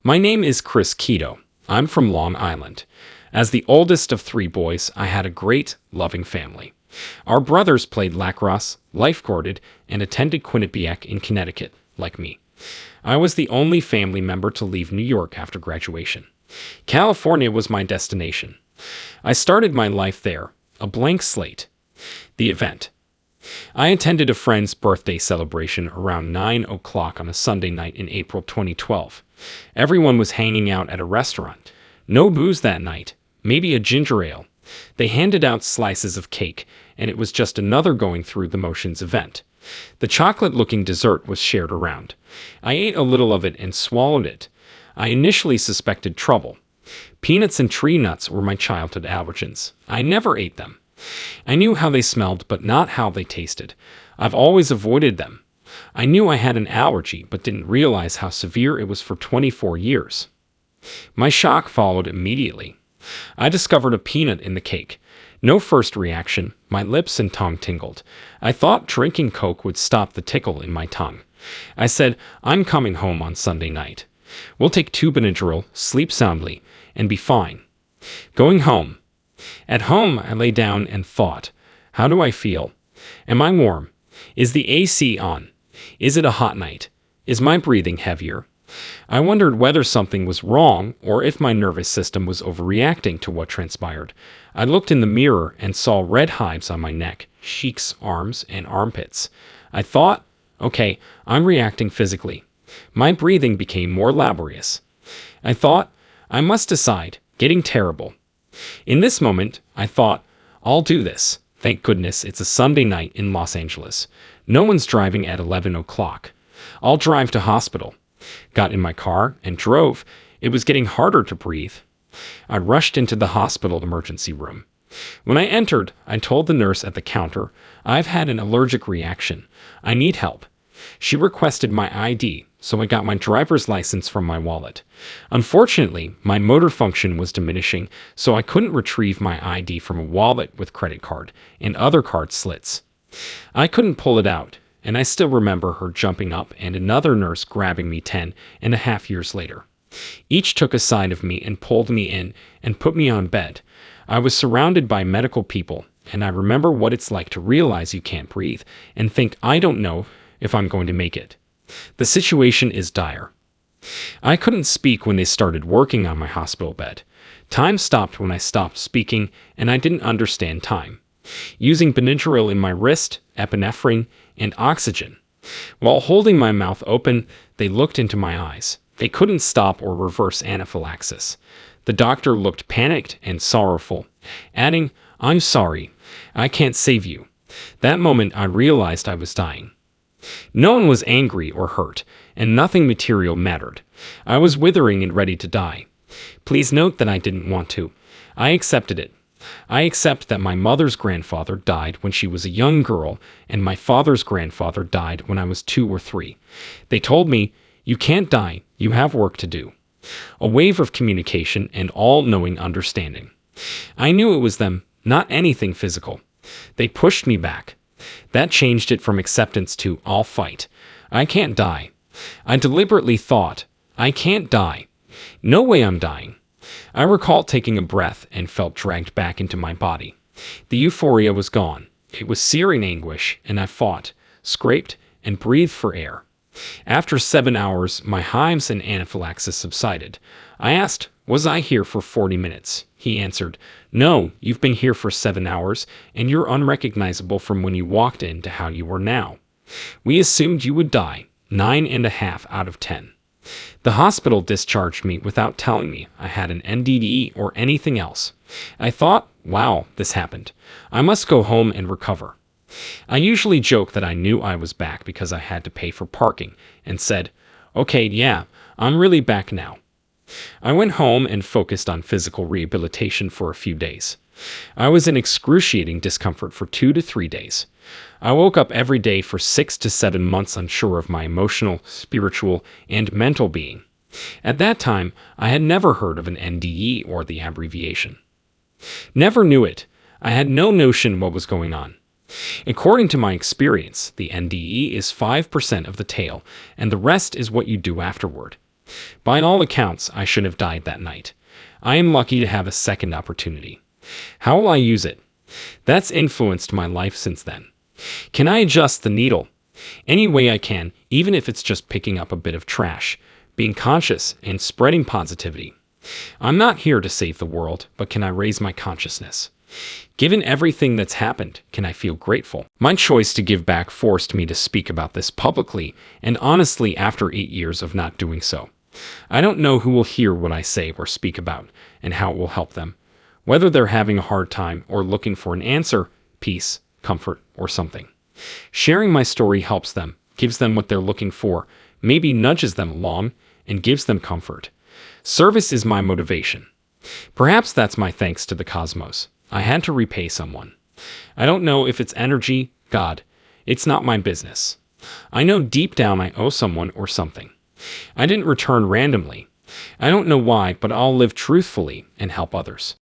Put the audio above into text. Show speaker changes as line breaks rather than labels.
My name is Chris Keto. I'm from Long Island. As the oldest of three boys, I had a great, loving family. Our brothers played lacrosse, lifeguarded, and attended Quinnipiac in Connecticut, like me. I was the only family member to leave New York after graduation. California was my destination. I started my life there, a blank slate. The event. I attended a friend's birthday celebration around 9 o'clock on a Sunday night in April 2012. Everyone was hanging out at a restaurant. No booze that night, maybe a ginger ale. They handed out slices of cake, and it was just another going through the motions event. The chocolate-looking dessert was shared around. I ate a little of it and swallowed it. I initially suspected trouble. Peanuts and tree nuts were my childhood allergens. I never ate them. I knew how they smelled, but not how they tasted. I've always avoided them. I knew I had an allergy, but didn't realize how severe it was for 24 years. My shock followed immediately. I discovered a peanut in the cake. No first reaction, my lips and tongue tingled. I thought drinking Coke would stop the tickle in my tongue. I said, I'm coming home on Sunday night. We'll take 2 Benadryl, sleep soundly, and be fine. Going home. At home, I lay down and thought, how do I feel? Am I warm? Is the AC on? Is it a hot night? Is my breathing heavier? I wondered whether something was wrong or if my nervous system was overreacting to what transpired. I looked in the mirror and saw red hives on my neck, cheeks, arms, and armpits. I thought, okay, I'm reacting physically. My breathing became more laborious. I thought, I must decide, getting terrible. In this moment, I thought, I'll do this. Thank goodness it's a Sunday night in Los Angeles. No one's driving at 11 o'clock. I'll drive to hospital. Got in my car and drove. It was getting harder to breathe. I rushed into the hospital emergency room. When I entered, I told the nurse at the counter, I've had an allergic reaction. I need help. She requested my ID, so I got my driver's license from my wallet. Unfortunately, my motor function was diminishing, so I couldn't retrieve my ID from a wallet with credit card and other card slits. I couldn't pull it out, and I still remember her jumping up and another nurse grabbing me 10.5 years later. Each took a side of me and pulled me in and put me on bed. I was surrounded by medical people, and I remember what it's like to realize you can't breathe and think, I don't know if I'm going to make it. The situation is dire. I couldn't speak when they started working on my hospital bed. Time stopped when I stopped speaking, and I didn't understand time. Using Benadryl in my wrist, epinephrine, and oxygen. While holding my mouth open, they looked into my eyes. They couldn't stop or reverse anaphylaxis. The doctor looked panicked and sorrowful, adding, I'm sorry, I can't save you. That moment I realized I was dying. No one was angry or hurt, and nothing material mattered. I was withering and ready to die. Please note that I didn't want to. I accepted it. I accept that my mother's grandfather died when she was a young girl, and my father's grandfather died when I was 2 or 3. They told me, you can't die, you have work to do. A wave of communication and all-knowing understanding. I knew it was them, not anything physical. They pushed me back. That changed it from acceptance to, I'll fight. I can't die. I deliberately thought, I can't die. No way I'm dying. I recall taking a breath and felt dragged back into my body. The euphoria was gone. It was searing anguish, and I fought, scraped, and breathed for air. After 7 hours, my hives and anaphylaxis subsided. I asked, was I here for 40 minutes? He answered, no, you've been here for 7 hours, and you're unrecognizable from when you walked in to how you are now. We assumed you would die, 9.5 out of 10. The hospital discharged me without telling me I had an NDE or anything else. I thought, wow, this happened. I must go home and recover. I usually joke that I knew I was back because I had to pay for parking and said, okay, yeah, I'm really back now. I went home and focused on physical rehabilitation for a few days. I was in excruciating discomfort for 2 to 3 days. I woke up every day for 6 to 7 months unsure of my emotional, spiritual, and mental being. At that time, I had never heard of an NDE or the abbreviation. Never knew it. I had no notion what was going on. According to my experience, the NDE is 5% of the tale, and the rest is what you do afterward. By all accounts, I should have died that night. I am lucky to have a second opportunity. How will I use it? That's influenced my life since then. Can I adjust the needle? Any way I can, even if it's just picking up a bit of trash, being conscious and spreading positivity. I'm not here to save the world, but can I raise my consciousness? Given everything that's happened, can I feel grateful? My choice to give back forced me to speak about this publicly and honestly after 8 years of not doing so. I don't know who will hear what I say or speak about and how it will help them, whether they're having a hard time or looking for an answer, peace, comfort, or something. Sharing my story helps them, gives them what they're looking for, maybe nudges them along, and gives them comfort. Service is my motivation. Perhaps that's my thanks to the cosmos. I had to repay someone. I don't know if it's energy, God. It's not my business. I know deep down I owe someone or something. I didn't return randomly. I don't know why, but I'll live truthfully and help others.